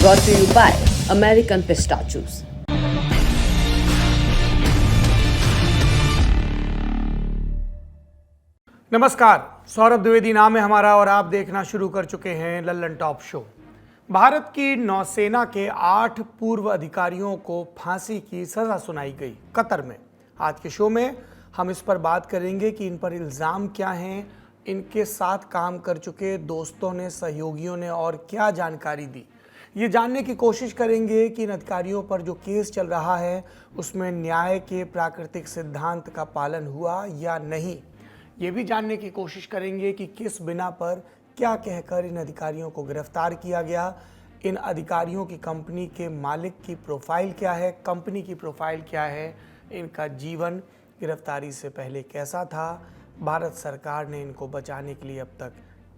brought to you by American Pistachios. नमस्कार, सौरभ द्विवेदी नाम है हमारा और आप देखना शुरू कर चुके हैं लल्लन टॉप शो। भारत की नौसेना के 8 पूर्व अधिकारियों को फांसी की सजा सुनाई गई कतर में। आज के शो में हम इस पर बात करेंगे कि इन पर इल्ज़ाम क्या हैं, इनके साथ काम कर चुके दोस्तों ने, सहयोगियों ने और क्या जानकारी दी। ये जानने की कोशिश करेंगे कि इन अधिकारियों पर जो केस चल रहा है उसमें न्याय के प्राकृतिक सिद्धांत का पालन हुआ या नहीं। ये भी जानने की कोशिश करेंगे कि किस बिना पर क्या कहकर इन अधिकारियों को गिरफ्तार किया गया। इन अधिकारियों की कंपनी के मालिक की प्रोफाइल क्या है, कंपनी की प्रोफाइल क्या है, इनका जीवन गिरफ्तारी से पहले कैसा था, भारत सरकार ने इनको बचाने के लिए अब तक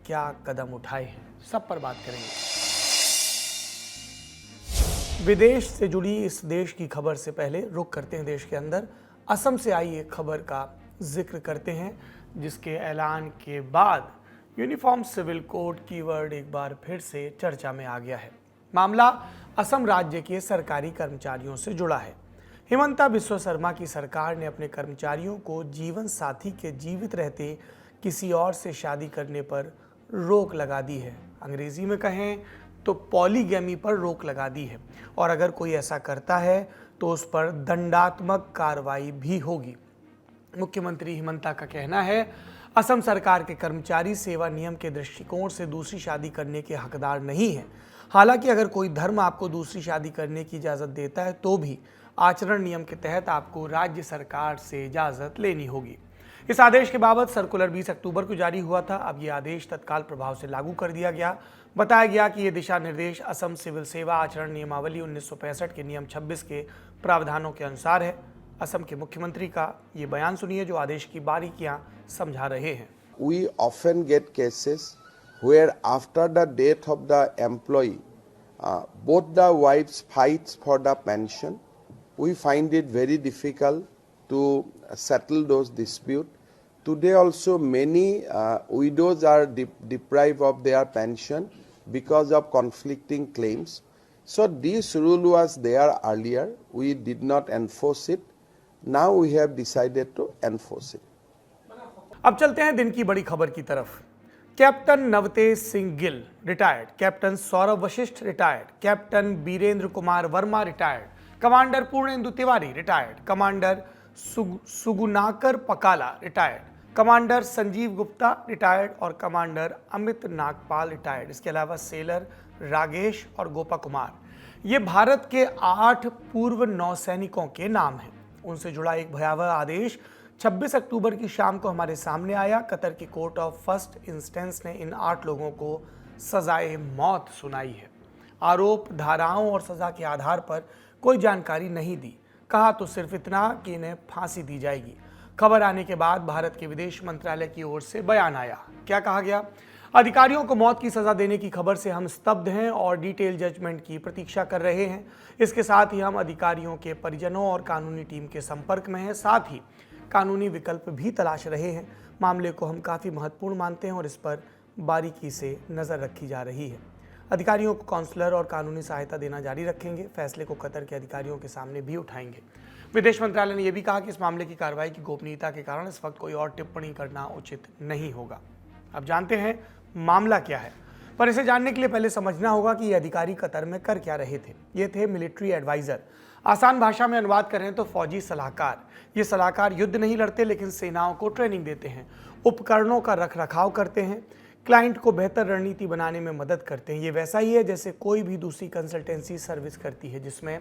क्या कदम उठाए हैं, सब पर बात करेंगे। विदेश से जुड़ी इस देश की खबर से पहले रुक करते हैं देश के अंदर। असम से आई एक खबर का जिक्र करते हैं जिसके ऐलान के बाद यूनिफॉर्म सिविल कोड कीवर्ड एक बार फिर से चर्चा में आ गया है। मामला असम राज्य के सरकारी कर्मचारियों से जुड़ा है। हिमंता बिस्वा शर्मा की सरकार ने अपने कर्मचारियों को जीवन साथी के जीवित रहते किसी और से शादी करने पर रोक लगा दी है। अंग्रेजी में कहें तो पॉलीगैमी पर रोक लगा दी है और अगर कोई ऐसा करता है तो उस पर दंडात्मक कार्रवाई भी होगी। मुख्यमंत्री हिमंता का कहना है, असम सरकार के कर्मचारी सेवा नियम के दृष्टिकोण से दूसरी शादी करने के हकदार नहीं है। हालांकि अगर कोई धर्म आपको दूसरी शादी करने की इजाज़त देता है तो भी आचरण नियम के तहत आपको राज्य सरकार से इजाज़त लेनी होगी। इस आदेश के बाबत सर्कुलर 20 अक्टूबर को जारी हुआ था। अब ये आदेश तत्काल प्रभाव से लागू कर दिया गया। बताया गया कि ये दिशा निर्देश असम सिविल सेवा आचरण नियमावली 1965 के नियम 26 के प्रावधानों के अनुसार है। असम के मुख्यमंत्री का ये बयान सुनिए जो आदेश की बारीकियां समझा रहे हैं। We often get cases where after the death of the employee, both the wives fights for the pension. We find it very difficult to settle those disputes. Today also many widows are deprived of their pension because of conflicting claims. So this rule was there earlier. We did not enforce it. Now we have decided to enforce it. अब चलते हैं दिन की बड़ी खबर की तरफ। Captain Navtej Singh Gill retired, captain Saurabh Vashisht retired, captain Birendra Kumar Verma retired, commander Purnendu Tiwari retired, commander Sugunakar Pakala retired, commander Sanjeev Gupta retired और कमांडर अमित नागपाल रिटायर्ड। इसके अलावा सेलर रागेश और गोपा कुमार, ये भारत के 8 पूर्व नौसैनिकों के नाम हैं। उनसे जुड़ा एक भयावह आदेश 26 अक्टूबर की शाम को हमारे सामने आया। कतर की कोर्ट ऑफ फर्स्ट इंस्टेंस ने इन 8 लोगों को सजाए मौत सुनाई है। आरोप धाराओं और सजा के आधार पर कोई जानकारी नहीं दी। कहा तो सिर्फ इतना कि इन्हें फांसी दी जाएगी। खबर आने के बाद भारत के विदेश मंत्रालय की ओर से बयान आया। क्या कहा गया? अधिकारियों को मौत की सजा देने की खबर से हम स्तब्ध हैं और डिटेल जजमेंट की प्रतीक्षा कर रहे हैं। इसके साथ ही हम अधिकारियों के परिजनों और कानूनी टीम के संपर्क में हैं, साथ ही कानूनी विकल्प भी तलाश रहे हैं। मामले को हम काफ़ी महत्वपूर्ण मानते हैं और इस पर बारीकी से नज़र रखी जा रही है। अधिकारियों को काउंसलर और कानूनी सहायता देना जारी रखेंगे। फैसले को कतर के अधिकारियों के सामने भी उठाएंगे। विदेश मंत्रालय ने यह भी कहा कि इस मामले की कार्रवाई की गोपनीयता के कारण इस वक्त कोई और टिप्पणी करना उचित नहीं होगा। अब जानते हैं मामला क्या है, पर इसे जानने के लिए पहले समझना होगा कि ये अधिकारी कतर में कर क्या रहे थे। ये थे मिलिट्री एडवाइज़र। आसान भाषा में अनुवाद करें तो फौजी सलाहकार। ये सलाहकार युद्ध नहीं लड़ते लेकिन सेनाओं को ट्रेनिंग देते हैं, उपकरणों का रखरखाव करते हैं, क्लाइंट को बेहतर रणनीति बनाने में मदद करते हैं। ये वैसा ही है जैसे कोई भी दूसरी कंसल्टेंसी सर्विस करती है जिसमें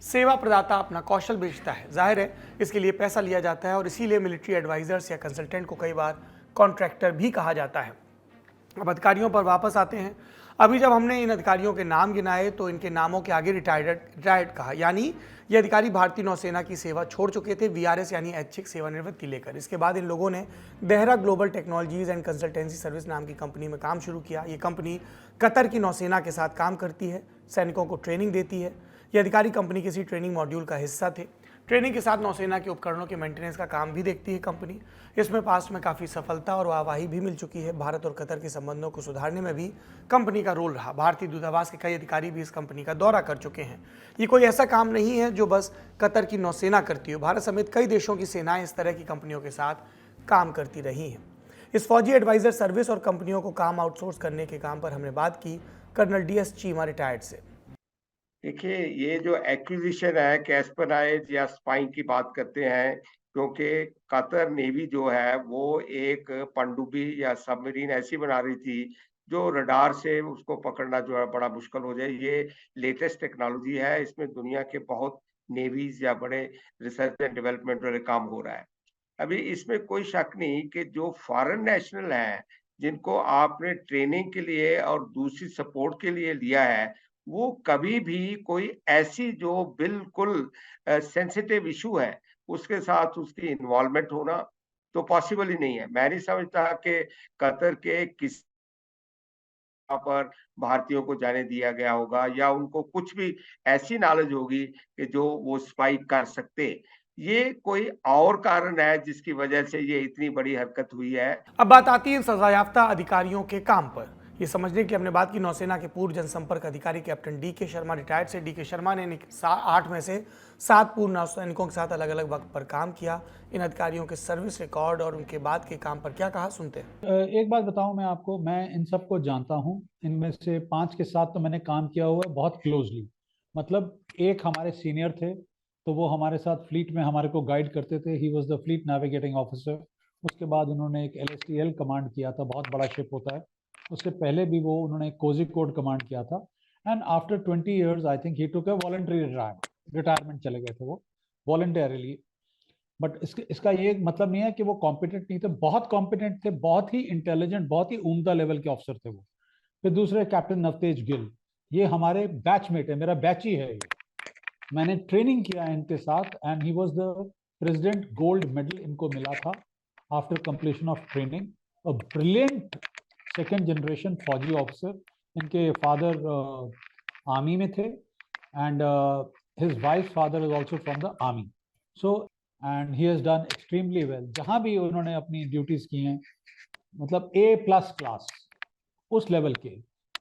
सेवा प्रदाता अपना कौशल बेचता है। जाहिर है इसके लिए पैसा लिया जाता है और इसीलिए मिलिट्री एडवाइजर्स या कंसल्टेंट को कई बार कॉन्ट्रैक्टर भी कहा जाता है। अब अधिकारियों पर वापस आते हैं। अभी जब हमने इन अधिकारियों के नाम गिनाए तो इनके नामों के आगे रिटायर्ड कहा, यानी ये अधिकारी भारतीय नौसेना की सेवा छोड़ चुके थे, VRS यानी ऐच्छिक सेवानिवृत्ति लेकर। इसके बाद इन लोगों ने Dehra global technologies and consultancy service नाम की कंपनी में काम शुरू किया। ये कंपनी कतर की नौसेना के साथ काम करती है, सैनिकों को ट्रेनिंग देती है। ये अधिकारी कंपनी किसी ट्रेनिंग मॉड्यूल का हिस्सा थे। ट्रेनिंग के साथ नौसेना के उपकरणों के मेंटेनेंस का काम भी देखती है कंपनी। इसमें पास्ट में काफ़ी सफलता और वाहवाही भी मिल चुकी है। भारत और कतर के संबंधों को सुधारने में भी कंपनी का रोल रहा। भारतीय दूतावास के कई अधिकारी भी इस कंपनी का दौरा कर चुके हैं। ये कोई ऐसा काम नहीं है जो बस कतर की नौसेना करती हो। भारत समेत कई देशों की सेनाएं इस तरह की कंपनियों के साथ काम करती रही हैं। इस फौजी एडवाइजर सर्विस और कंपनियों को काम आउटसोर्स करने के काम पर हमने बात की कर्नल DS चीमा रिटायर्ड से। देखिए, ये जो एक्विजिशन है कैस्पराइज या स्पाइन की बात करते हैं, क्योंकि कतर नेवी जो है वो एक पनडुब्बी या सबमरीन ऐसी बना रही थी जो रडार से उसको पकड़ना जो है बड़ा मुश्किल हो जाए। ये लेटेस्ट टेक्नोलॉजी है, इसमें दुनिया के बहुत नेवीज या बड़े रिसर्च एंड डेवलपमेंट वाले काम हो रहा है। अभी इसमें कोई शक नहीं कि जो फॉरेन नेशनल हैं, जिनको आपने ट्रेनिंग के लिए और दूसरी सपोर्ट के लिए लिया है, वो कभी भी कोई ऐसी जो बिल्कुल सेंसिटिव इशू है, उसके साथ उसकी इन्वॉल्वमेंट होना तो पॉसिबल ही नहीं है। मैं नहीं समझता कि कतर के किस पर भारतीयों को जाने दिया गया होगा या उनको कुछ भी ऐसी नॉलेज होगी कि जो वो स्पाई कर सकते। ये कोई और कारण है जिसकी वजह से ये इतनी बड़ी हरकत हुई है। अब बात आती है इन सजायाफ्ता अधिकारियों के काम पर। ये समझने के लिए हमने बात की नौसेना के पूर्व जनसंपर्क अधिकारी कैप्टन DK शर्मा रिटायर्ड से। DK शर्मा ने 8 में से 7 पूर्व नौसैनिकों के साथ अलग अलग वक्त पर काम किया। इन अधिकारियों के सर्विस रिकॉर्ड और उनके बाद के काम पर क्या कहा, सुनते हैं। एक बात बताऊं मैं आपको, मैं इन सबको जानता हूं। इनमें से 5 के साथ तो मैंने काम किया हुआ है बहुत क्लोजली। मतलब एक हमारे सीनियर थे, तो वो हमारे साथ फ्लीट में हमारे को गाइड करते थे। He was the fleet navigating officer. उसके बाद उन्होंने एक LSTL कमांड किया था, बहुत बड़ा शिप होता है। उससे पहले भी वो उन्होंने कोझिकोड कमांड किया था। And after 20 years I think he took a voluntary retirement चले गए थे वो वॉलंटरली। बट इसका ये मतलब नहीं है कि वो कॉम्पिटेंट नहीं थे, बहुत कॉम्पिटेंट थे, बहुत ही इंटेलिजेंट, बहुत ही उम्दा लेवल के ऑफिसर थे वो। फिर दूसरे कैप्टन नवतेज गिल, ये हमारे बैचमेट है, मेरा बैची है। मैंने ट्रेनिंग किया है इनके साथ and he was the president gold medal इनको मिला था after completion of training. A brilliant second generation फौजी ऑफिसर। इनके फादर आर्मी में थे and his wife father is also from the army. So and he has done extremely well. जहां भी उन्होंने अपनी ड्यूटीज की हैं, मतलब A+ क्लास उस लेवल के,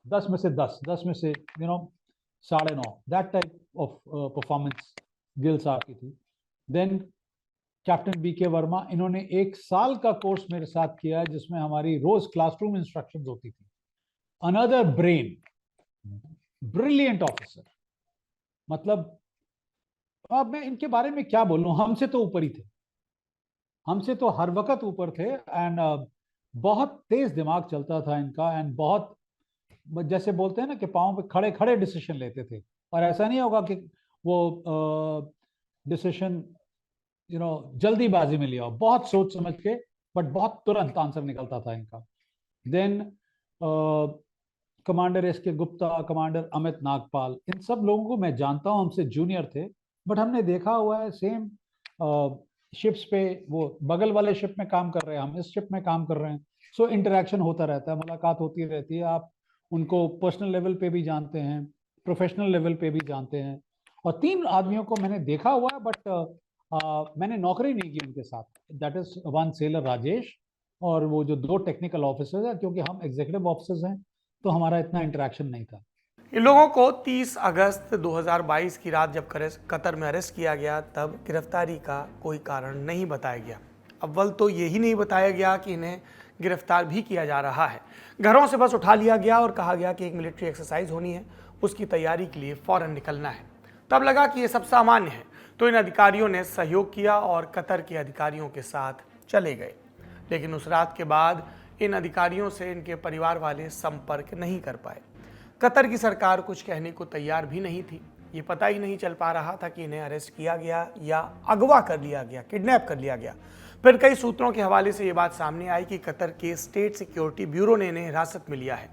10 में से 10, 10 में से 9.5, that type of performance Gill साहब की थी। देन कैप्टन BK वर्मा, इन्होंने 1 साल का कोर्स मेरे साथ किया जिसमें हमारी रोज क्लासरूम इंस्ट्रक्शंस होती थी। Another brain, brilliant officer. मतलब अब मैं इनके बारे में क्या बोलूं, हमसे तो ऊपर ही थे, हमसे तो हर वक्त ऊपर थे। एंड बहुत तेज दिमाग चलता था इनका एंड बहुत, जैसे बोलते हैं ना कि पाँव पे खड़े खड़े डिसीजन लेते थे। और ऐसा नहीं होगा कि वो डिसीजन जल्दीबाजी में लिया, बहुत सोच समझ के, बट बहुत तुरंत आंसर निकलता था इनका। Then commander SK Gupta, commander Amit Nagpal, इन सब लोगों को मैं जानता हूं, हमसे जूनियर थे, बट हमने देखा हुआ है सेम शिप्स पे। वो बगल वाले शिप में काम कर रहे हैं, हम इस शिप में काम कर रहे हैं। सो इंटरेक्शन होता रहता है, मुलाकात होती रहती है। आप उनको पर्सनल लेवल पे भी जानते हैं, प्रोफेशनल लेवल पे भी जानते हैं। और 3 आदमियों को मैंने देखा हुआ है, बट मैंने नौकरी नहीं की उनके साथ। दैट इज 1 सेलर राजेश और वो जो 2 टेक्निकल ऑफिसर्स हैं, क्योंकि हम एग्जीक्यूटिव ऑफिसर्स हैं तो हमारा इतना इंटरेक्शन नहीं था। इन लोगों को 30 अगस्त 2022 की रात जब कतर में अरेस्ट किया गया, तब गिरफ्तारी का कोई कारण नहीं बताया गया। अव्वल तो यही नहीं बताया गया कि इन्हें गिरफ्तार भी किया जा रहा है। घरों से बस उठा लिया गया और कहा गया कि एक मिलिट्री एक्सरसाइज होनी है, उसकी तैयारी के लिए फौरन निकलना है। तब लगा कि ये सब सामान्य है, तो इन अधिकारियों ने सहयोग किया और कतर के अधिकारियों के साथ चले गए। लेकिन उस रात के बाद इन अधिकारियों से इनके परिवार वाले संपर्क नहीं कर पाए। कतर की सरकार कुछ कहने को तैयार भी नहीं थी। ये पता ही नहीं चल पा रहा था कि इन्हें अरेस्ट किया गया या अगवा कर लिया गया, किडनैप कर लिया गया। फिर कई सूत्रों के हवाले से ये बात सामने आई कि कतर के स्टेट सिक्योरिटी ब्यूरो ने इन्हें हिरासत में लिया है।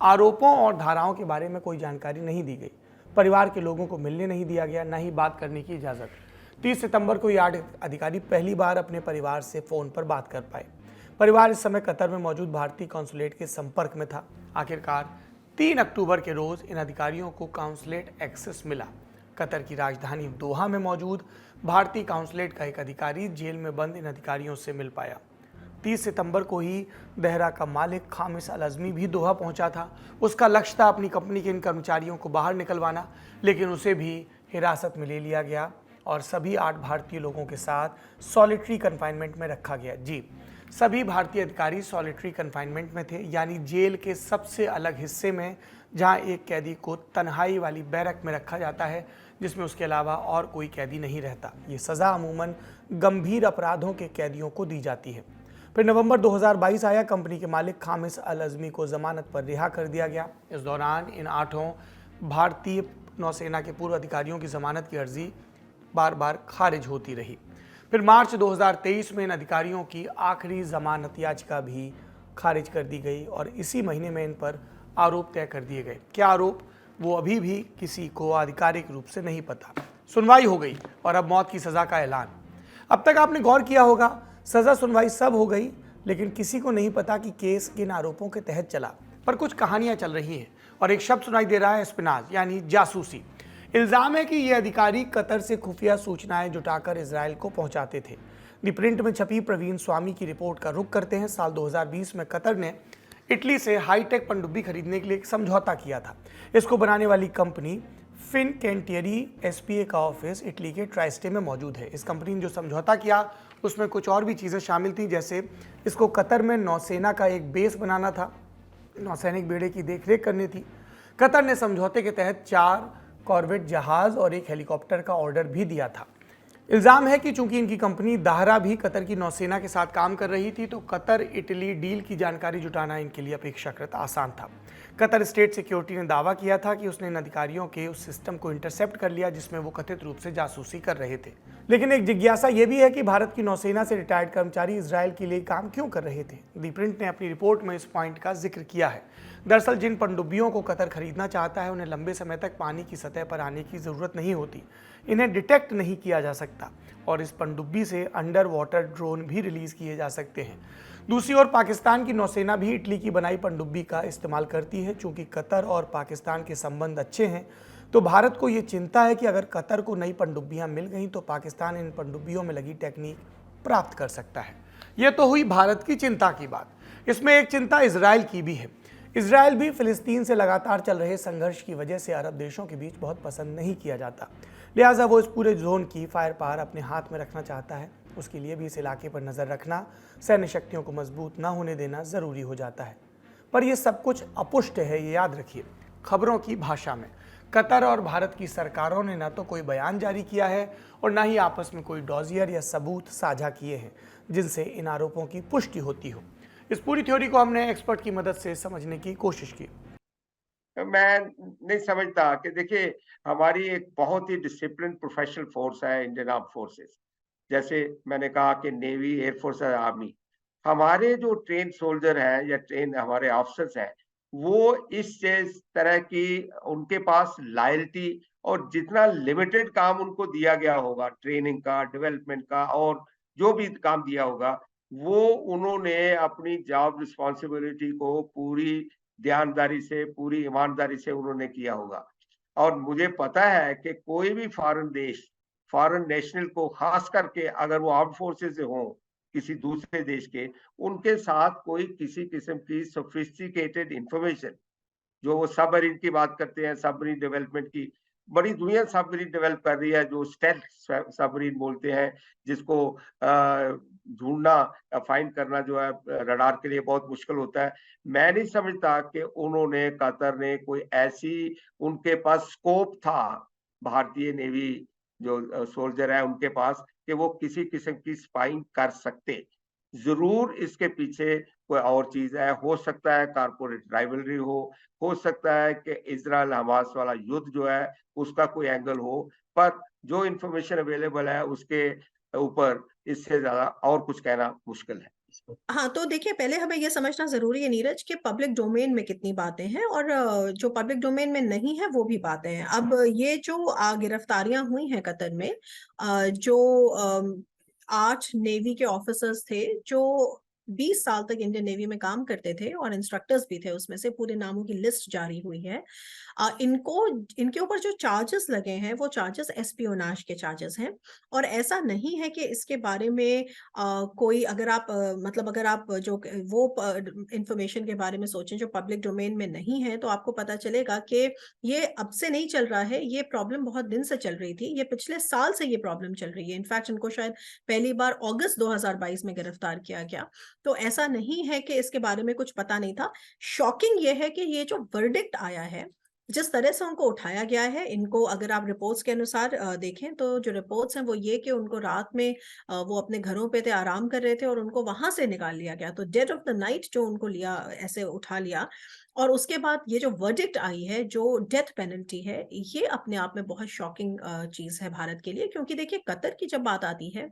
आरोपों और धाराओं के बारे में कोई जानकारी नहीं दी गई। परिवार के लोगों को मिलने नहीं दिया गया, न ही बात करने की इजाज़त। 30 सितंबर को ये 8 अधिकारी पहली बार अपने परिवार से फ़ोन पर बात कर पाए। परिवार इस समय कतर में मौजूद भारतीय कॉन्सुलेट के संपर्क में था। आखिरकार 3 अक्टूबर के रोज़ इन अधिकारियों को कॉन्सुलेट एक्सेस मिला। कतर की राजधानी दोहा में मौजूद भारतीय काउंसलेट का एक अधिकारी जेल में बंद इन अधिकारियों से मिल पाया। 30 सितंबर को ही दहरा का मालिक खामिस अल अज़मी भी दोहा पहुंचा था। उसका लक्ष्य था अपनी कंपनी के इन कर्मचारियों को बाहर निकलवाना, लेकिन उसे भी हिरासत में ले लिया गया और सभी 8 भारतीय लोगों के साथ सॉलिटरी कन्फाइनमेंट में रखा गया। जी, सभी भारतीय अधिकारी सॉलिटरी कन्फाइनमेंट में थे, यानी जेल के सबसे अलग हिस्से में, जहां एक कैदी को तन्हाई वाली बैरक में रखा जाता है जिसमें उसके अलावा और कोई कैदी नहीं रहता। ये सज़ा अमूमन गंभीर अपराधों के कैदियों को दी जाती है। फिर नवंबर 2022 आया, कंपनी के मालिक खामिस अल अज़मी को जमानत पर रिहा कर दिया गया। इस दौरान इन 8 भारतीय नौसेना के पूर्व अधिकारियों की जमानत की अर्जी बार बार खारिज होती रही। फिर मार्च 2023 में इन अधिकारियों की आखिरी जमानत याचिका भी खारिज कर दी गई और इसी महीने में इन पर आरोप तय कर दिए गए। क्या आरोप, वो अभी भी किसी को आधिकारिक रूप से नहीं पता। सुनवाई हो गई और अब मौत की सज़ा का ऐलान। अब तक आपने गौर किया होगा, सज़ा सुनवाई सब हो गई, लेकिन किसी को नहीं पता कि केस किन आरोपों के तहत चला। पर कुछ कहानियां चल रही हैं और एक शब्द सुनाई दे रहा है, स्पिनाज, यानी जासूसी। इल्ज़ाम है कि ये अधिकारी कतर से खुफिया सूचनाएं जुटाकर इजराइल को पहुंचाते थे। दी प्रिंट में छपी प्रवीण स्वामी की रिपोर्ट का रुख करते हैं। साल 2020 में कतर ने इटली से हाईटेक पनडुब्बी खरीदने के लिए एक समझौता किया था। इसको बनाने वाली कंपनी फिनकेंटियरी एसपीए का ऑफिस इटली के ट्राइस्टे में मौजूद है। इस कंपनी ने जो समझौता किया उसमें कुछ और भी चीज़ें शामिल थी, जैसे इसको कतर में नौसेना का एक बेस बनाना था, नौसैनिक बेड़े की देखरेख करनी थी। कतर ने समझौते के तहत 4 कॉर्वेट जहाज और एक हेलीकॉप्टर का ऑर्डर भी दिया था। इल्ज़ाम है कि चूंकि इनकी कंपनी दाहरा भी कतर की नौसेना के साथ काम कर रही थी, तो कतर इटली डील की जानकारी जुटाना इनके लिए अपेक्षाकृत आसान था। कतर स्टेट सिक्योरिटी ने दावा किया था कि उसने इन अधिकारियों के उस सिस्टम को इंटरसेप्ट कर लिया जिसमें वो कथित रूप से जासूसी कर रहे थे। लेकिन एक जिज्ञासा ये भी है कि भारत की नौसेना से रिटायर्ड कर्मचारी इजराइल के लिए काम क्यों कर रहे थे। दी प्रिंट ने अपनी रिपोर्ट में इस पॉइंट का जिक्र किया है। दरअसल जिन पनडुब्बियों को कतर खरीदना चाहता है उन्हें लंबे समय तक पानी की सतह पर आने की ज़रूरत नहीं होती, इन्हें डिटेक्ट नहीं किया जा सकता और इस पनडुब्बी से अंडर वाटर ड्रोन भी रिलीज किए जा सकते हैं। दूसरी ओर पाकिस्तान की नौसेना भी इटली की बनाई पनडुब्बी का इस्तेमाल करती है। चूंकि कतर और पाकिस्तान के संबंध अच्छे हैं, तो भारत को ये चिंता है कि अगर कतर को नई पनडुब्बियां मिल गईं तो पाकिस्तान इन पनडुब्बियों में लगी टेक्निक प्राप्त कर सकता है। यह तो हुई भारत की चिंता की बात। इसमें एक चिंता इजराइल की भी है। इजराइल भी फिलिस्तीन से लगातार चल रहे संघर्ष की वजह से अरब देशों के बीच बहुत पसंद नहीं किया जाता, लिहाजा वो इस पूरे जोन की फायर पावर अपने हाथ में रखना चाहता है। उसके लिए भी इस इलाके पर नज़र रखना, सैन्य शक्तियों को मजबूत न होने देना ज़रूरी हो जाता है। पर यह सब कुछ अपुष्ट है, ये याद रखिए। खबरों की भाषा में कतर और भारत की सरकारों ने न तो कोई बयान जारी किया है और न ही आपस में कोई डॉजियर या सबूत साझा किए हैं जिनसे इन आरोपों की पुष्टि होती हो। इस पूरी थ्योरी को हमने एक्सपर्ट की मदद से समझने की कोशिश की। मैं नहीं समझता कि देखिए, हमारी एक बहुत ही डिसिप्लिन प्रोफेशनल फोर्स है इंडियन आर्म फोर्सेस। जैसे मैंने कहा कि नेवी, एयरफोर्स और आर्मी, हमारे जो ट्रेन सोल्जर हैं या ट्रेन हमारे ऑफिसर्स हैं, वो इस तरह की उनके पास लॉयल्टी और जितना लिमिटेड काम उनको दिया गया होगा, ट्रेनिंग का, डेवलपमेंट का और जो भी काम दिया होगा, वो उन्होंने अपनी जॉब रिस्पॉन्सिबिलिटी को पूरी ध्यानदारी से, पूरी ईमानदारी से उन्होंने किया होगा। और मुझे पता है कि कोई भी फॉरेन देश, फॉरेन नेशनल को खास करके अगर वो आर्म फोर्सेस से हों किसी दूसरे देश के, उनके साथ कोई किसी किस्म की सोफिस्टिकेटेड इंफॉर्मेशन, जो वो सबमरीन की बात करते हैं, सबमरीन डेवलपमेंट की, बड़ी दुनिया सबमरीन डेवलप कर रही है जो स्टेल्थ सबमरीन बोलते हैं, जिसको ढूंढना, फाइंड करना जो है रडार के लिए बहुत मुश्किल होता है। मैं नहीं समझता कि उन्होंने, कतर ने कोई ऐसी, उनके पास स्कोप था, भारतीय नेवी जो सोल्जर है उनके पास, कि वो किसी किस्म की स्पाइंग कर सकते। जरूर इसके पीछे कोई और चीज है, हो सकता है कारपोरेट राइवलरी हो सकता है कि इजराइल हमास वाला युद्ध जो है उसका कोई एंगल हो, पर जो इंफॉर्मेशन अवेलेबल है उसके ऊपर इससे ज्यादा और कुछ कहना मुश्किल है। हाँ, तो देखिए, पहले हमें ये समझना ज़रूरी है नीरज कि पब्लिक डोमेन में कितनी बातें हैं और जो पब्लिक डोमेन में नहीं है वो भी बातें हैं। अब ये जो गिरफ्तारियां हुई हैं कतर में, जो 8 नेवी के ऑफिसर्स थे जो 20 साल तक इंडियन नेवी में काम करते थे और इंस्ट्रक्टर्स भी थे उसमें से, पूरे नामों की लिस्ट जारी हुई है। इनको इनके ऊपर जो चार्जेस लगे हैं वो चार्जेस एस्पियोनाज के चार्जेस हैं। और ऐसा नहीं है कि इसके बारे में कोई, अगर आप मतलब अगर आप जो वो इंफॉर्मेशन के बारे में सोचें जो पब्लिक डोमेन में नहीं है, तो आपको पता चलेगा कि ये अब से नहीं चल रहा है, ये प्रॉब्लम बहुत दिन से चल रही थी, ये पिछले साल से ये प्रॉब्लम चल रही है। इनफैक्ट इनको शायद पहली बार अगस्त 2022 में गिरफ्तार किया गया। तो ऐसा नहीं है कि इसके बारे में कुछ पता नहीं था। शॉकिंग ये है कि ये जो वर्डिक्ट आया है, जिस तरह से उनको उठाया गया है, इनको अगर आप रिपोर्ट्स के अनुसार देखें तो जो रिपोर्ट्स हैं वो ये कि उनको रात में वो अपने घरों पे थे, आराम कर रहे थे और उनको वहां से निकाल लिया गया। तो डेड ऑफ द नाइट जो उनको लिया, ऐसे उठा लिया, और उसके बाद ये जो वर्डिक्ट आई है, जो डेथ पेनल्टी है, ये अपने आप में बहुत शॉकिंग चीज है भारत के लिए। क्योंकि देखिए, कतर की जब बात आती है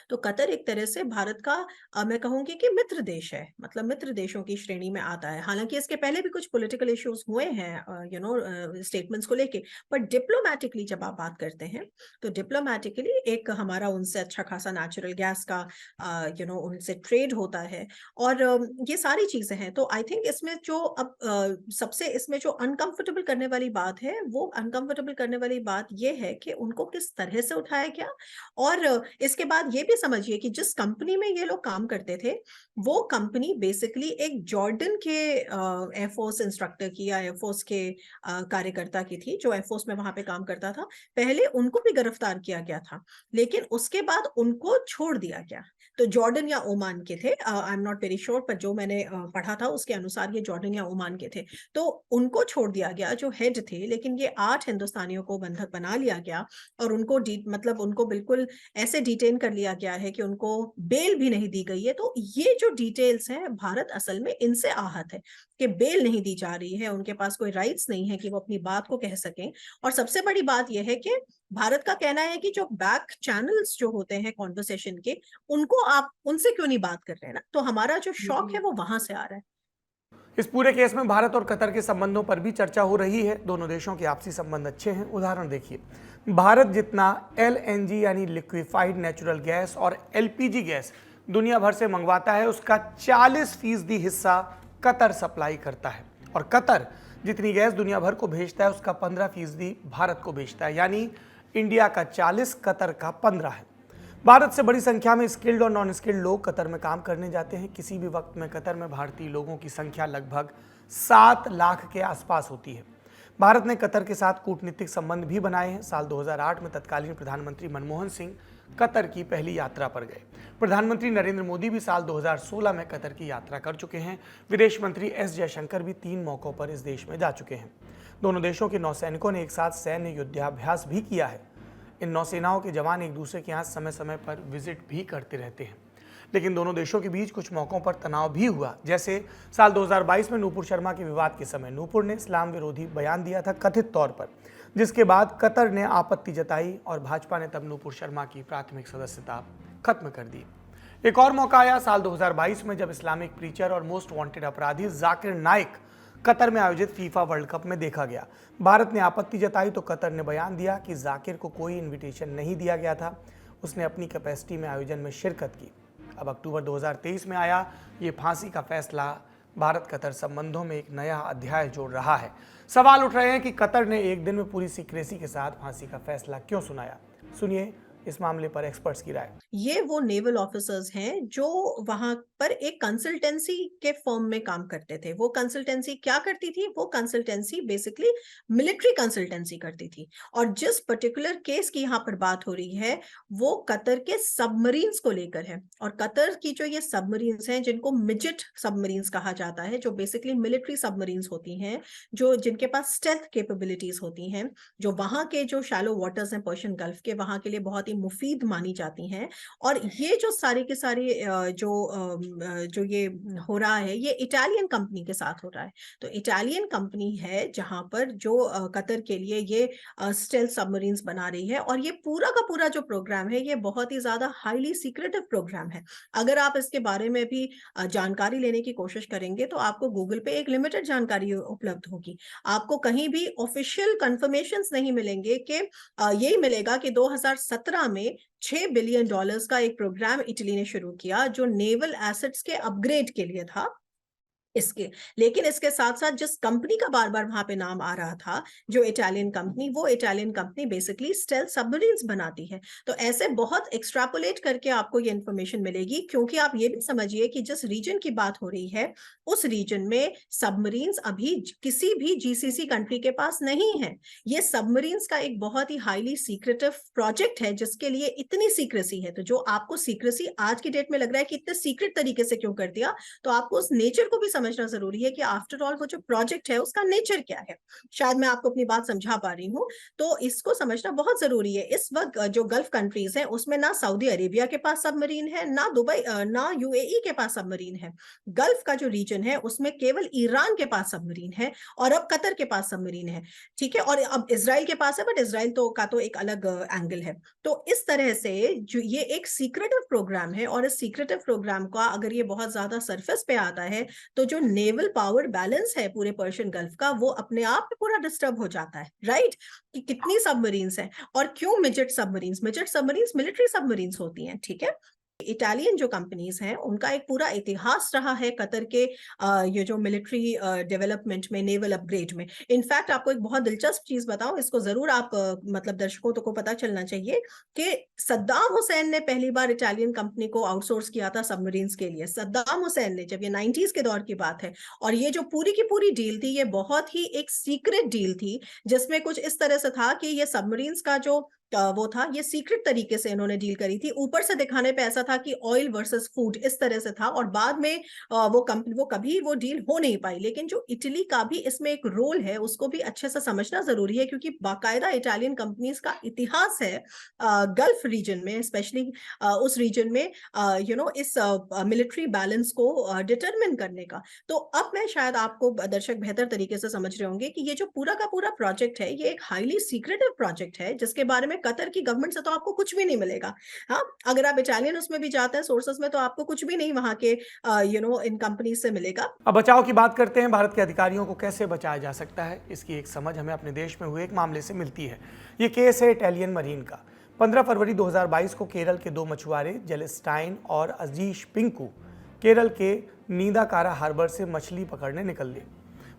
तो कतर एक तरह से भारत का मैं कहूंगी कि मित्र देश है, मतलब मित्र देशों की श्रेणी में आता है। हालांकि इसके पहले भी कुछ पॉलिटिकल इश्यूज हुए हैं स्टेटमेंट्स को लेके, पर डिप्लोमेटिकली जब आप बात करते हैं तो डिप्लोमेटिकली एक हमारा उनसे अच्छा खासा नेचुरल गैस का उनसे ट्रेड होता है, और ये सारी चीजें हैं। तो आई थिंक इसमें जो अब सबसे इसमें जो अनकंफर्टेबल करने वाली बात है, वो अनकंफर्टेबल करने वाली बात ये है कि उनको किस तरह से उठाया गया। और इसके बाद ये भी समझिए कि जिस कंपनी में ये लोग काम करते थे, वो कंपनी बेसिकली एक जॉर्डन के एयरफोर्स इंस्ट्रक्टर की या एयरफोर्स के कार्यकर्ता की थी, जो एयरफोर्स में वहां पे काम करता था। पहले उनको भी गिरफ्तार किया गया था, लेकिन उसके बाद उनको छोड़ दिया गया। तो जॉर्डन या ओमान के थे, I am not very sure, पर जो मैंने पढ़ा था उसके अनुसार ये जॉर्डन या ओमान के थे। तो उनको छोड़ दिया गया जो हेड थे, लेकिन ये 8 हिंदुस्तानियों को बंधक बना लिया गया और उनको मतलब उनको बिल्कुल ऐसे डिटेन कर लिया गया है कि उनको बेल भी नहीं दी गई है। तो ये जो डिटेल्स हैं, भारत असल में इनसे आहत है कि बेल नहीं दी जा रही है, उनके पास कोई राइट्स नहीं है कि वो अपनी बात को कह सकें। और सबसे बड़ी बात यह है कि भारत का कहना है कि जो बैक चैनल्स जो होते हैं कॉन्वर्सेशन के, उनको आप उनसे क्यों नहीं बात कर रहे हैं ना। तो हमारा जो शौक है वो वहां से आ रहा है। इस पूरे केस में भारत और कतर के संबंधों पर भी चर्चा हो रही है। दोनों देशों के आपसी संबंध अच्छे हैं। उदाहरण देखिए, भारत जितना LNG यानी लिक्विफाइड नेचुरल गैस और LPG गैस दुनिया भर से मंगवाता है, उसका 40% हिस्सा कतर सप्लाई करता है। और कतर जितनी गैस दुनिया भर को भेजता है, उसका 15% भारत को भेजता है। यानी इंडिया का 40, कतर का 15 है। भारत से बड़ी संख्या में स्किल्ड और नॉन स्किल्ड लोग कतर में काम करने जाते हैं। किसी भी वक्त में कतर में भारतीय लोगों की संख्या लगभग 7 लाख के आसपास होती है। भारत ने कतर के साथ कूटनीतिक संबंध भी बनाए हैं। साल 2008 में तत्कालीन प्रधानमंत्री मनमोहन सिंह कतर की पहली यात्रा पर गए। प्रधानमंत्री नरेंद्र मोदी भी साल 2016 में कतर की यात्रा कर चुके हैं। विदेश मंत्री S जयशंकर भी 3 मौकों पर इस देश में जा चुके हैं। दोनों देशों के नौसैनिकों ने एक साथ सैन्य युद्धाभ्यास भी किया है। इन नौसेनाओं के जवान एक दूसरे के यहाँ समय समय पर विजिट भी करते रहते हैं। लेकिन दोनों देशों के बीच कुछ मौकों पर तनाव भी हुआ। जैसे साल 2022 में नूपुर शर्मा के विवाद के समय नूपुर ने इस्लाम विरोधी बयान दिया था कथित तौर पर, जिसके बाद कतर ने आपत्ति जताई और भाजपा ने तब नूपुर शर्मा की प्राथमिक सदस्यता खत्म कर दी। एक और मौका आया साल 2022 में, जब इस्लामिक प्रीचर और मोस्ट वांटेड अपराधी जाकिर नाइक कतर में आयोजित फीफा वर्ल्ड कप में देखा गया। भारत ने आपत्ति जताई तो कतर ने बयान दिया कि जाकिर को कोई इनविटेशन नहीं दिया गया था, उसने अपनी कैपेसिटी में आयोजन में शिरकत की। अब अक्टूबर 2023 में आया ये फांसी का फैसला भारत कतर संबंधों में एक नया अध्याय जोड़ रहा है। सवाल उठ रहे हैं कि कतर ने एक दिन में पूरी सीक्रेसी के साथ फांसी का फैसला क्यों सुनाया। सुनिए इस मामले पर एक्सपर्ट्स की राय। ये वो नेवल ऑफिसर्स हैं जो वहां पर एक कंसल्टेंसी के फर्म में काम करते थे। वो कंसल्टेंसी क्या करती थी? वो कंसल्टेंसी बेसिकली मिलिट्री कंसल्टेंसी करती थी। और जिस पर्टिकुलर केस की यहाँ पर बात हो रही है, वो कतर के सबमरीन्स को लेकर है। और कतर की जो ये सबमरीन्स हैं, जिनको मिजेट सबमरीन्स कहा जाता है, जो बेसिकली मिलिट्री सबमरीन्स होती हैं, जो जिनके पास स्टेल्थ कैपेबिलिटीज होती हैं, जो वहां के जो शैलो वाटर्स हैं पर्शियन गल्फ के, वहां के लिए बहुत ही मुफीद मानी जाती हैं। और ये जो सारी के सारी जो ये हो रहा है, ये इटालियन कंपनी के साथ हो रहा है। तो इटालियन कंपनी है जहां पर जो कतर के लिए ये स्टेल्थ सबमरीन्स बना रही है। और ये पूरा का पूरा जो प्रोग्राम है, ये बहुत ही ज्यादा हाईली सीक्रेटिव प्रोग्राम है। अगर आप इसके बारे में भी जानकारी लेने की कोशिश करेंगे तो आपको गूगल पे एक लिमिटेड जानकारी उपलब्ध होगी। आपको कहीं भी ऑफिशियल कंफर्मेशंस नहीं मिलेंगे कि यही मिलेगा कि 2017 2017 में $6 बिलियन का एक प्रोग्राम इटली ने शुरू किया जो नेवल एसेट्स के अपग्रेड के लिए था इसके। लेकिन इसके साथ साथ जिस कंपनी का बार बार वहां पे नाम आ रहा था, जो इटालियन कंपनी, वो Italian company basically stealth submarines बनाती है। तो ऐसे बहुत एक्सट्रापोलेट करके आपको ये इंफॉर्मेशन मिलेगी, क्योंकि आप ये भी समझिए कि जिस रीजन की बात हो रही है उस रीजन में सबमरीन्स अभी किसी भी जीसीसी कंट्री के पास नहीं है। ये सबमरीन्स का एक बहुत ही हाईली सीक्रेटिव प्रोजेक्ट है जिसके लिए इतनी सीक्रेसी है। तो जो आपको सीक्रेसी आज की डेट में लग रहा है कि इतने सीक्रेट तरीके से क्यों कर दिया, तो आपको उस नेचर को भी समझना जरूरी है कि आफ्टर ऑल वो जो प्रोजेक्ट है उसका नेचर क्या है। शायद मैं आपको अपनी बात समझा पा रही हूँ, तो इसको समझना बहुत जरूरी है। इस वक्त जो गल्फ कंट्रीज हैं उसमें ना सऊदी अरेबिया के पास सबमरीन है, ना दुबई, ना यूएई के पास सबमरीन है। गल्फ का जो रीजन है उसमें केवल ईरान के पास सबमरीन है और अब कतर के पास सबमरीन है, ठीक है। और अब इसराइल के पास है, बट इसराइल तो एक अलग एंगल है। तो इस तरह से जो ये एक सीक्रेटिव प्रोग्राम है, और इस सीक्रेटिव प्रोग्राम का अगर ये बहुत ज्यादा सरफेस पे आता है तो जो नेवल पावर बैलेंस है पूरे पर्शियन गल्फ का, वो अपने आप में पूरा डिस्टर्ब हो जाता है, राइट। कि कितनी सबमरीन्स हैं और क्यों मिजेट सबमरीन्स मिलिट्री सबमरीन्स होती हैं, ठीक है। इटालियन जो कंपनीज हैं उनका एक पूरा इतिहास रहा है कतर के ये जो मिलिट्री डेवलपमेंट में, नेवल अपग्रेड में। इनफैक्ट आपको एक बहुत दिलचस्प चीज बताऊं, इसको जरूर आप मतलब दर्शकों को पता चलना चाहिए कि सद्दाम हुसैन ने पहली बार इटालियन कंपनी को आउटसोर्स किया था सबमरीन्स के लिए। सद्दाम हुसैन ने, जब ये 90s के दौर की बात है, और ये जो पूरी की पूरी डील थी ये बहुत ही एक सीक्रेट डील थी, जिसमें कुछ इस तरह से था कि ये सबमरीन्स का जो वो था, ये सीक्रेट तरीके से इन्होंने डील करी थी। ऊपर से दिखाने पे ऐसा था कि ऑयल वर्सेस फूड इस तरह से था, और बाद में वो कभी वो डील हो नहीं पाई। लेकिन जो इटली का भी इसमें एक रोल है उसको भी अच्छे से समझना जरूरी है, क्योंकि बाकायदा इटालियन कंपनीज का इतिहास है गल्फ रीजन में, स्पेशली उस रीजन में इस मिलिट्री बैलेंस को डिटरमिन करने का। तो अब मैं शायद आपको दर्शक बेहतर तरीके से समझ रहे होंगे कि ये जो पूरा का पूरा प्रोजेक्ट है ये एक हाईली सीक्रेटिव प्रोजेक्ट है, जिसके बारे में कतर की गवर्नमेंट से तो आपको कुछ भी नहीं मिलेगा। हाँ, अगर आप इटालियन उसमें भी जाते हैं सोर्सेस में, तो आपको कुछ भी नहीं वहां के इन कंपनी से मिलेगा। अब बचाव की बात करते हैं। भारत के अधिकारियों को कैसे बचाया जा सकता है, इसकी एक समझ हमें अपने देश में हुए एक मामले से मिलती है। ये केस है इटालियन मरीन का। 15 फरवरी 2022 को केरल के दो मछुआरे जेलेस्टाइन और अजीश पिंकू केरल के नीदाकारा हार्बर से मछली पकड़ने निकल लिए।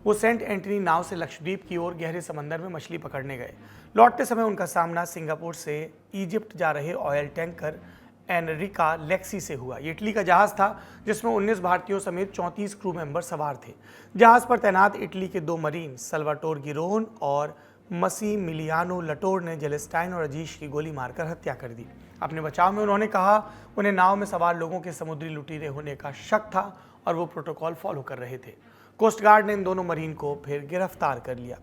वो सेंट एंटनी नाव से लक्षद्वीप की ओर गहरे समंदर में मछली पकड़ने गए। लौटते समय उनका सामना सिंगापुर से इजिप्ट जा रहे ऑयल टैंकर एनरिका लेक्सी से हुआ। ये इटली का जहाज था जिसमें 19 भारतीयों समेत 34 क्रू मेंबर सवार थे। जहाज पर तैनात इटली के दो मरीन सल्वाटोर गिरोन और मसी मिलियानो लटोर ने जेलेस्टाइन और अजीश की गोली मारकर हत्या कर दी। अपने बचाव में उन्होंने कहा उन्हें नाव में सवार लोगों के समुद्री लुटेरे होने का शक था और वो प्रोटोकॉल फॉलो कर रहे थे। कोस्ट गार्ड ने इन दोनों मरीन को फिर गिरफ्तार कर लिया।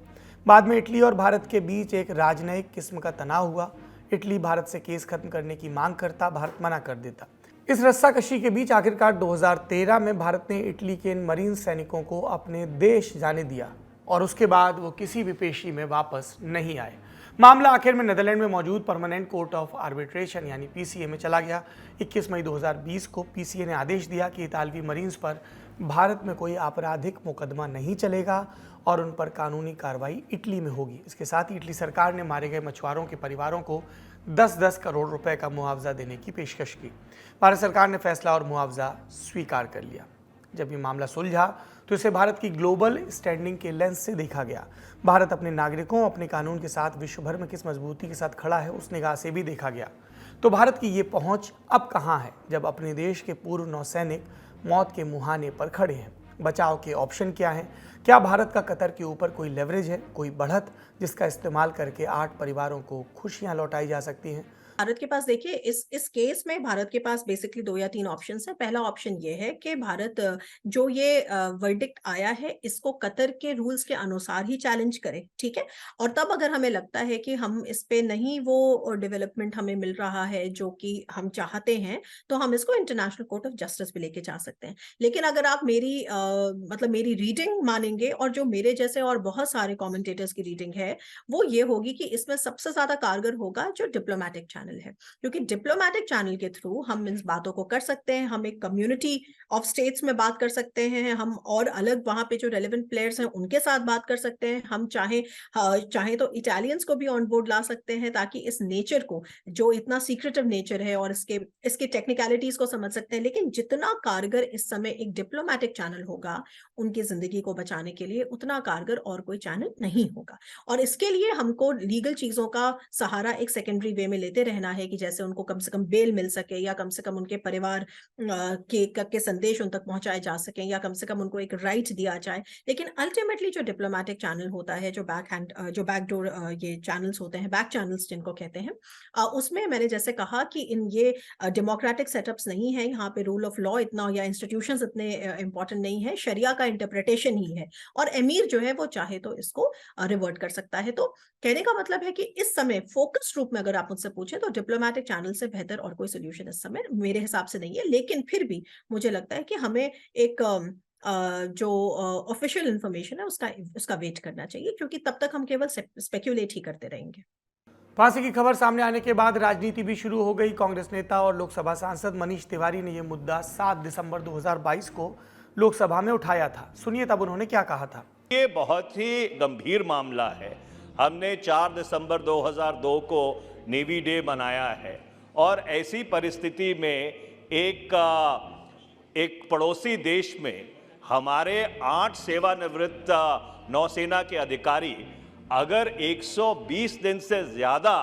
बाद में इटली और भारत के बीच एक राजनयिक किस्म का तनाव हुआ। इटली भारत से केस खत्म करने की मांग करता, भारत मना कर देता। इस रस्साकशी के बीच आखिरकार 2013 में भारत ने इटली के इन मरीन सैनिकों को अपने देश जाने दिया और उसके बाद वो किसी भी पेशी में वापस नहीं आए। मामला आखिर में नीदरलैंड में मौजूद परमानेंट कोर्ट ऑफ आर्बिट्रेशन यानी पीसीए में चला गया। 21 मई 2020 को पीसीए ने आदेश दिया कि इतालवी मरीन्स पर भारत में कोई आपराधिक मुकदमा नहीं चलेगा और उन पर कानूनी कार्रवाई इटली में होगी। इसके साथ ही इटली सरकार ने मारे गए मछुआरों के परिवारों को 10-10 करोड़ रुपए का मुआवजा देने की पेशकश की। भारत सरकार ने फैसला और मुआवजा स्वीकार कर लिया। जब ये मामला सुलझा तो इसे भारत की ग्लोबल स्टैंडिंग के लेंस से देखा गया। भारत अपने नागरिकों, अपने कानून के साथ विश्व भर में किस मजबूती के साथ खड़ा है उस निगाह से भी देखा गया। तो भारत की ये पहुंच अब कहां है जब अपने देश के पूर्व नौसैनिक मौत के मुहाने पर खड़े हैं? बचाव के ऑप्शन क्या हैं? क्या भारत का कतर के ऊपर कोई लेवरेज है, कोई बढ़त जिसका इस्तेमाल करके 8 परिवारों को खुशियां लौटाई जा सकती हैं? भारत के पास देखिए इस केस में भारत के पास बेसिकली 2 या 3 ऑप्शन है। पहला ऑप्शन ये है कि भारत जो ये वर्डिक्ट आया है इसको कतर के रूल्स के अनुसार ही चैलेंज करे, ठीक है। और तब अगर हमें लगता है कि हम इस पे नहीं वो डेवलपमेंट हमें मिल रहा है जो कि हम चाहते हैं, तो हम इसको इंटरनेशनल कोर्ट ऑफ जस्टिस पे लेके जा सकते हैं। लेकिन अगर आप मेरी रीडिंग मानेंगे और जो मेरे जैसे और बहुत सारे कॉमेंटेटर्स की रीडिंग है, वो ये होगी कि इसमें सबसे ज्यादा कारगर होगा जो डिप्लोमेटिक चैनल चैनल है, क्योंकि डिप्लोमेटिक चैनल के थ्रू हम इन बातों को कर सकते हैं, हम एक कम्युनिटी ऑफ स्टेट्स में बात कर सकते हैं, हम और अलग वहां पे जो रेलेवेंट प्लेयर्स हैं उनके साथ बात कर सकते हैं, हम चाहे तो इटालियंस को भी ऑन बोर्ड ला सकते हैं, ताकि इस नेचर को, जो इतना सीक्रेटिव नेचर है, और इसके टेक्निकलिटीज को समझ सकते हैं। लेकिन जितना कारगर इस समय एक डिप्लोमेटिक चैनल होगा उनकी जिंदगी को बचाने के लिए, उतना कारगर और कोई चैनल नहीं होगा। और इसके लिए हमको लीगल चीजों का सहारा एक सेकेंडरी वे में लेते रहना है, कि जैसे उनको कम से कम बेल मिल सके, या कम से कम उनके परिवार के संदेश उन तक पहुंचाए जा सके, या कम से कम उनको एक राइट दिया जाए। लेकिन अल्टीमेटली जो डिप्लोमेटिक चैनल होता है, जो बैकडोर ये चैनल्स होते हैं, बैक चैनल्स जिनको कहते हैं, उसमें मैंने जैसे कहा कि ये डेमोक्रेटिक सेटअप्स नहीं है, यहाँ पे रूल ऑफ लॉ इतना या इंस्टीट्यूशंस इतने इंपॉर्टेंट नहीं है, शरिया का इंटरप्रिटेशन ही है, और एमीर जो है वो चाहे तो इसको रिवर्ट कर सकता है। तो कहने का मतलब है कि इस समय फोकस रूप में अगर आप मुझसे पूछें तो डिप्लोमेटिक चैनल से बेहतर और कोई सोल्यूशन इस समय मेरे हिसाब से नहीं है। लेकिन फिर भी मुझे लगता है कि हमें एक जो ऑफिशियल इंफॉर्मेशन है उसका वेट करना चाहिए, क्योंकि तब तक हम केवल स्पेक्यूलेट ही करते रहेंगे। फांसी की खबर सामने आने के बाद राजनीति भी शुरू हो गई। कांग्रेस नेता और लोकसभा सांसद मनीष तिवारी ने यह मुद्दा 7 दिसंबर 2022 को लोकसभा में उठाया था। सुनिए तब उन्होंने क्या कहा था। ये बहुत ही गंभीर मामला है। हमने 4 दिसंबर 2002 को नेवी डे मनाया है, और ऐसी परिस्थिति में एक पड़ोसी देश में हमारे 8 सेवानिवृत्त नौसेना के अधिकारी अगर 120 दिन से ज़्यादा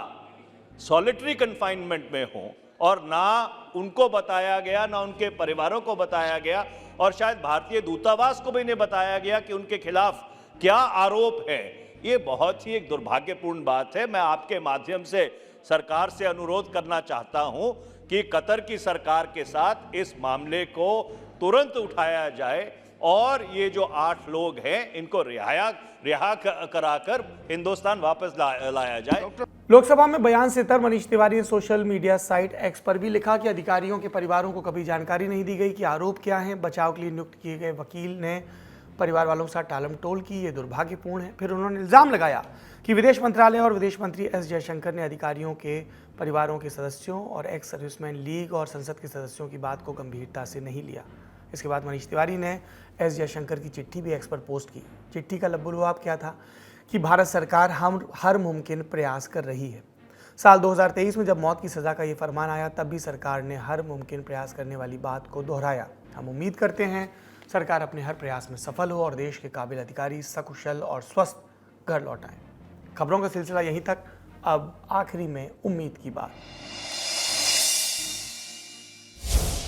सॉलिटरी कन्फाइनमेंट में हों, और ना उनको बताया गया, ना उनके परिवारों को बताया गया, और शायद भारतीय दूतावास को भी नहीं बताया गया कि उनके खिलाफ क्या आरोप है, ये बहुत ही एक दुर्भाग्यपूर्ण बात है। मैं आपके माध्यम से सरकार से अनुरोध करना चाहता हूं कि कतर की सरकार के साथ इस मामले को तुरंत उठाया जाए, और ये जो 8 लोग हैं इनको रिहा कराकर हिंदुस्तान वापस लाया जाए। लोकसभा में बयान से तर मनीष तिवारी ने सोशल मीडिया साइट एक्स पर भी लिखा कि अधिकारियों के परिवारों को कभी जानकारी नहीं दी गई कि आरोप क्या है। बचाव के लिए नियुक्त किए गए वकील ने परिवार वालों के साथ टालमटोल की, ये दुर्भाग्यपूर्ण है। फिर उन्होंने इल्जाम लगाया कि विदेश मंत्रालय और विदेश मंत्री एस जयशंकर ने अधिकारियों के परिवारों के सदस्यों और एक्स सर्विसमैन लीग और संसद के सदस्यों की बात को गंभीरता से नहीं लिया। इसके बाद मनीष तिवारी ने एस जयशंकर की चिट्ठी भी एक्स पर पोस्ट की। चिट्ठी का लबुलुआब क्या था कि भारत सरकार हर मुमकिन प्रयास कर रही है। साल 2023 में जब मौत की सज़ा का ये फरमान आया, तब भी सरकार ने हर मुमकिन प्रयास करने वाली बात को दोहराया। हम उम्मीद करते हैं सरकार अपने हर प्रयास में सफल हो और देश के काबिल अधिकारी सकुशल और स्वस्थ घर लौट आएं। खबरों का सिलसिला यहीं तक। अब आखिरी में उम्मीद की बात,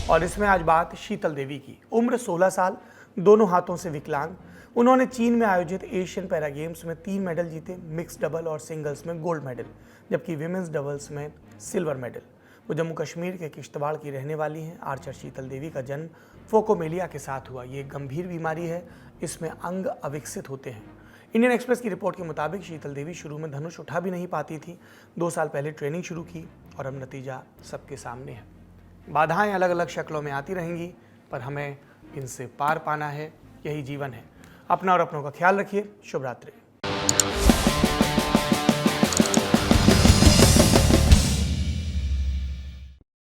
और इसमें आज बात शीतल देवी की। उम्र 16 साल, दोनों हाथों से विकलांग। उन्होंने चीन में आयोजित एशियन पैरा गेम्स में 3 मेडल जीते, मिक्स डबल और सिंगल्स में गोल्ड मेडल, जबकि विमेंस डबल्स में सिल्वर मेडल। वो जम्मू कश्मीर के किश्तवाड़ की रहने वाली हैं। आर्चर शीतल देवी का जन्म फोकोमेलिया के साथ हुआ। ये एक गंभीर बीमारी है, इसमें अंग अविकसित होते हैं। इंडियन एक्सप्रेस की रिपोर्ट के मुताबिक शीतल देवी शुरू में धनुष उठा भी नहीं पाती थी। 2 साल पहले ट्रेनिंग शुरू की और अब नतीजा सबके सामने है। बाधाएं अलग अलग शक्लों में आती रहेंगी, पर हमें इनसे पार पाना है। यही जीवन है। अपना और अपनों का ख्याल रखिए। शुभ रात्रि।